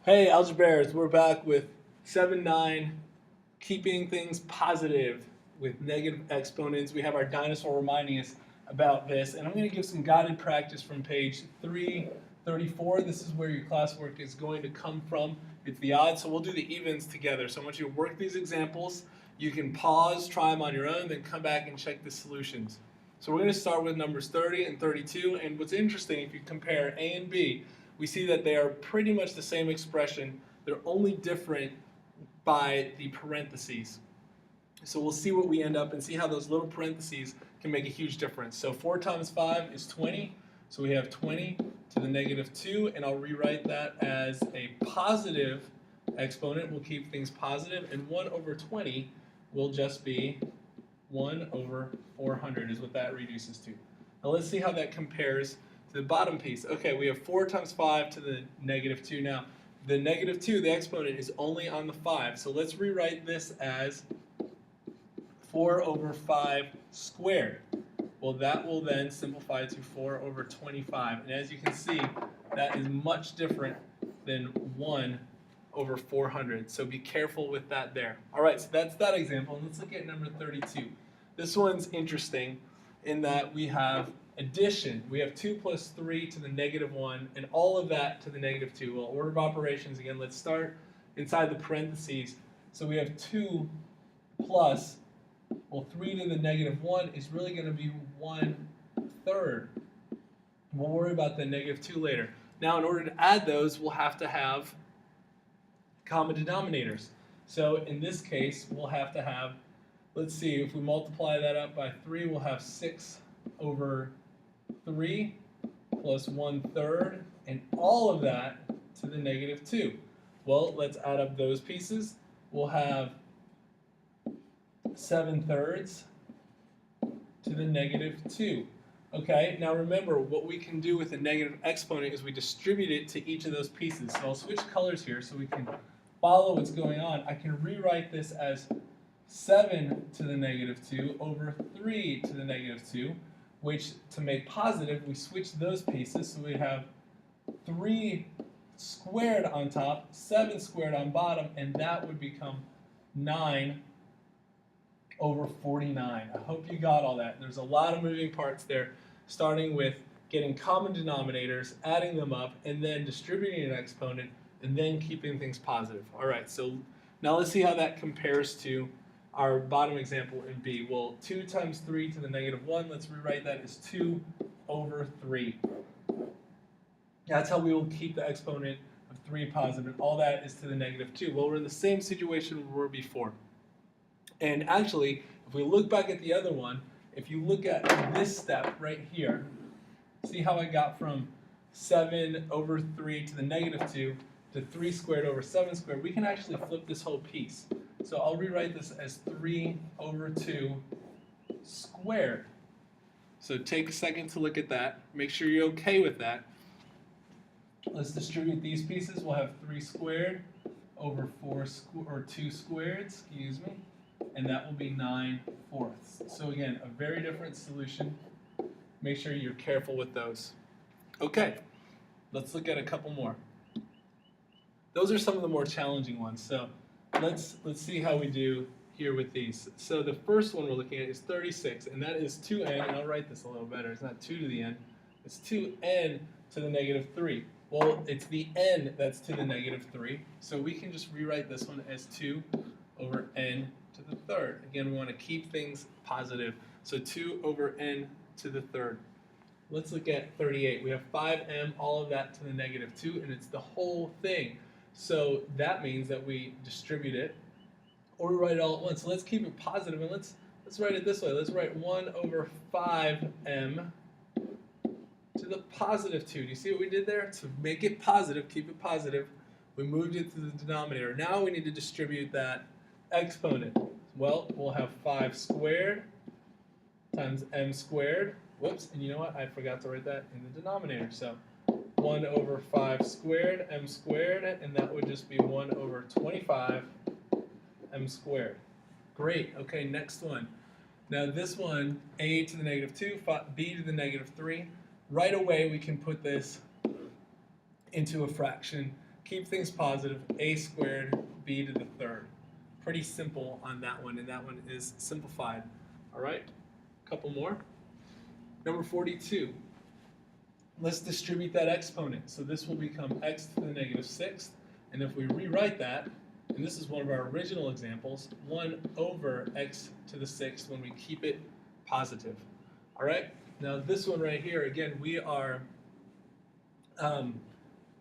Hey, algebraics, we're back with 7-9, keeping things positive with negative exponents. We have our dinosaur reminding us about this, and I'm going to give some guided practice from page 334. This is where your classwork is going to come from. It's the odds, so we'll do the evens together. So I want you to work these examples. You can pause, try them on your own, then come back and check the solutions. So we're going to start with numbers 30 and 32, and what's interesting, if you compare A and B, we see that they are pretty much the same expression. They're only different by the parentheses. So we'll see what we end up and see how those little parentheses can make a huge difference. So 4 times 5 is 20. So we have 20 to the negative 2, and I'll rewrite that as a positive exponent. We'll keep things positive, and 1 over 20 will just be 1 over 400 is what that reduces to. Now let's see how that compares to the bottom piece. Okay, we have 4 times 5 to the negative 2. Now, the negative 2, the exponent, is only on the 5. So let's rewrite this as 4 over 5 squared. Well, that will then simplify to 4 over 25. And as you can see, that is much different than 1 over 400. So be careful with that there. All right, so that's that example. And let's look at number 32. This one's interesting in that we have addition. We have 2 plus 3 to the negative 1, and all of that to the negative 2. Well, order of operations, again, let's start inside the parentheses. So we have 2 plus, well, 3 to the negative 1 is really going to be 1/3. We'll worry about the negative 2 later. Now, in order to add those, we'll have to have common denominators. So in this case, we'll have to have, let's see, if we multiply that up by 3, we'll have 6 over 3 plus 1/3, and all of that to the negative 2. Well, let's add up those pieces. We'll have 7/3 to the negative 2. Okay, now remember, what we can do with a negative exponent is we distribute it to each of those pieces. So I'll switch colors here so we can follow what's going on. I can rewrite this as 7 to the negative 2 over 3 to the negative 2, which, to make positive, we switch those pieces. So we have 3 squared on top, 7 squared on bottom, and that would become 9 over 49. I hope you got all that. There's a lot of moving parts there, starting with getting common denominators, adding them up, and then distributing an exponent, and then keeping things positive. All right, so now let's see how that compares to our bottom example in B. Well, 2 times 3 to the negative 1, let's rewrite that as 2 over 3. That's how we will keep the exponent of 3 positive, and all that is to the negative 2. Well, we're in the same situation we were before. And actually, if we look back at the other one, if you look at this step right here, see how I got from 7 over 3 to the negative 2 to 3 squared over 7 squared. We can actually flip this whole piece. So I'll rewrite this as 3 over 2 squared. So take a second to look at that. Make sure you're okay with that. Let's distribute these pieces. We'll have 3 squared over 2 squared, excuse me, and that will be 9/4. So again, a very different solution. Make sure you're careful with those. Okay, let's look at a couple more. Those are some of the more challenging ones. So let's see how we do here with these. So the first one we're looking at is 36, and that is 2n, and I'll write this a little better. It's not 2 to the n, it's 2n to the negative 3. Well, it's the n that's to the negative 3, so we can just rewrite this one as 2 over n to the third. Again, we want to keep things positive, so 2 over n to the third. Let's look at 38. We have 5m, all of that to the negative 2, and it's the whole thing. So that means that we distribute it, or we write it all at once. So let's keep it positive, and let's write it this way. Let's write 1 over 5m to the positive 2. Do you see what we did there? To make it positive, keep it positive, we moved it to the denominator. Now we need to distribute that exponent. Well, we'll have 5 squared times m squared. Whoops, and you know what? I forgot to write that in the denominator. So 1 over 5 squared, m squared, and that would just be 1 over 25 m squared. Great. Okay, next one. Now this one, a to the negative 2, b to the negative 3. Right away we can put this into a fraction. keep things positive, a squared b to the third. Pretty simple on that one, and that one is simplified. All right, a couple more. Number 42. Let's distribute that exponent. So this will become x to the negative sixth, and if we rewrite that, and this is one of our original examples, 1 over x to the sixth when we keep it positive. All right, now this one right here, again, we are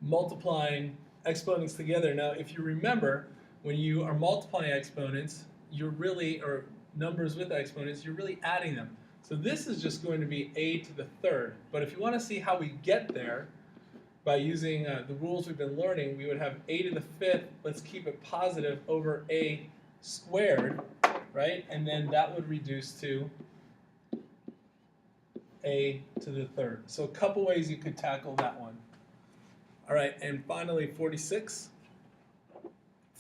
multiplying exponents together. Now, if you remember, when you are multiplying exponents, you're really, or numbers with exponents, you're really adding them. So this is just going to be a to the third. But if you want to see how we get there by using the rules we've been learning, we would have a to the fifth, let's keep it positive, over a squared, right? And then that would reduce to a to the third. So a couple ways you could tackle that one. All right, and finally 46,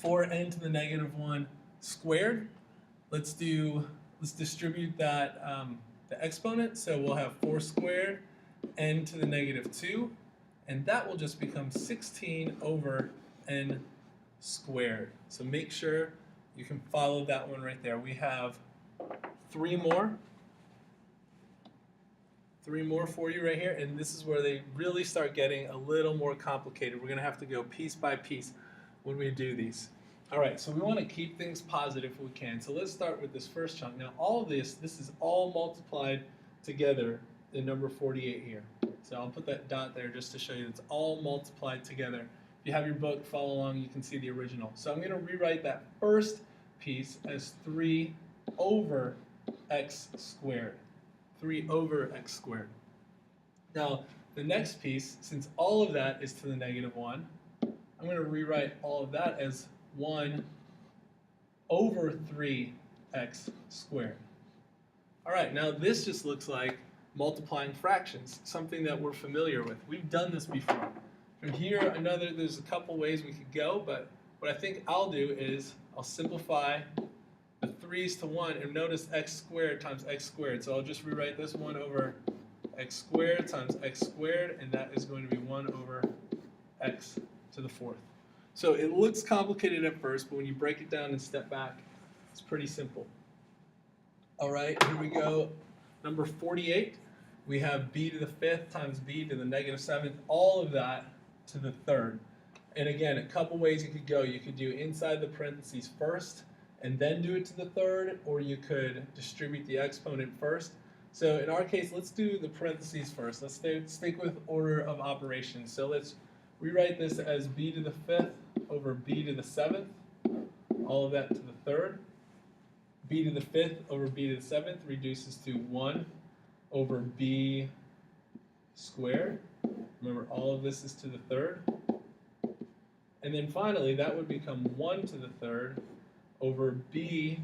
4n to the negative 1 squared. Let's distribute that the exponent. So we'll have 4 squared n to the negative 2, and that will just become 16 over n squared. So make sure you can follow that one right there. We have three more for you right here, and this is where they really start getting a little more complicated. We're going to have to go piece by piece when we do these. All right, so we want to keep things positive if we can. So let's start with this first chunk. Now all of this is all multiplied together in number 48 here. So I'll put that dot there just to show you it's all multiplied together. If you have your book, follow along, you can see the original. So I'm going to rewrite that first piece as 3 over x squared. 3 over x squared. Now, the next piece, since all of that is to the negative 1, I'm going to rewrite all of that as 1 over 3x squared. All right, now this just looks like multiplying fractions, something that we're familiar with. We've done this before. From here, there's a couple ways we could go, but what I think I'll do is I'll simplify the 3's to 1, and notice x squared times x squared. So I'll just rewrite this 1 over x squared times x squared, and that is going to be 1 over x to the fourth. So it looks complicated at first, but when you break it down and step back, it's pretty simple. All right, here we go. Number 48, we have b to the fifth times b to the negative seventh, all of that to the third. And again, a couple ways you could go. You could do inside the parentheses first, and then do it to the third, or you could distribute the exponent first. So in our case, let's do the parentheses first. Let's stick with order of operations. So let's rewrite this as b to the fifth over b to the seventh, all of that to the third. B to the fifth over b to the seventh reduces to 1 over b squared. Remember, all of this is to the third. And then finally, that would become 1 to the third over b,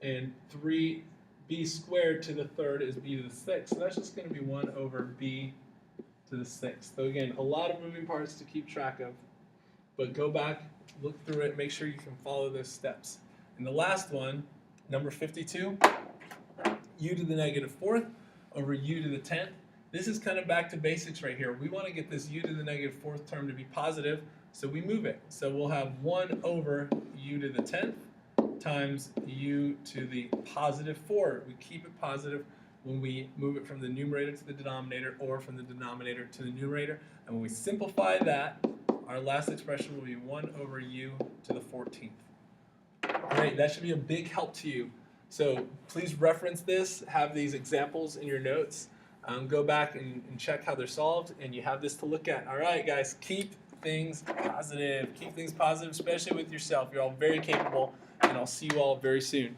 and b squared to the third is b to the sixth. So that's just going to be 1 over b to the sixth. So again, a lot of moving parts to keep track of, but go back, look through it, make sure you can follow those steps. And the last one, number 52, u to the negative fourth over u to the 10th. This is kind of back to basics right here. We want to get this u to the negative fourth term to be positive, so we move it. So we'll have 1 over u to the 10th times u to the positive 4. We keep it positive when we move it from the numerator to the denominator, or from the denominator to the numerator. And when we simplify that, our last expression will be 1 over u to the 14th. Great, that should be a big help to you. So please reference this, have these examples in your notes. Go back and check how they're solved, and you have this to look at. All right, guys, keep things positive. Keep things positive, especially with yourself. You're all very capable, and I'll see you all very soon.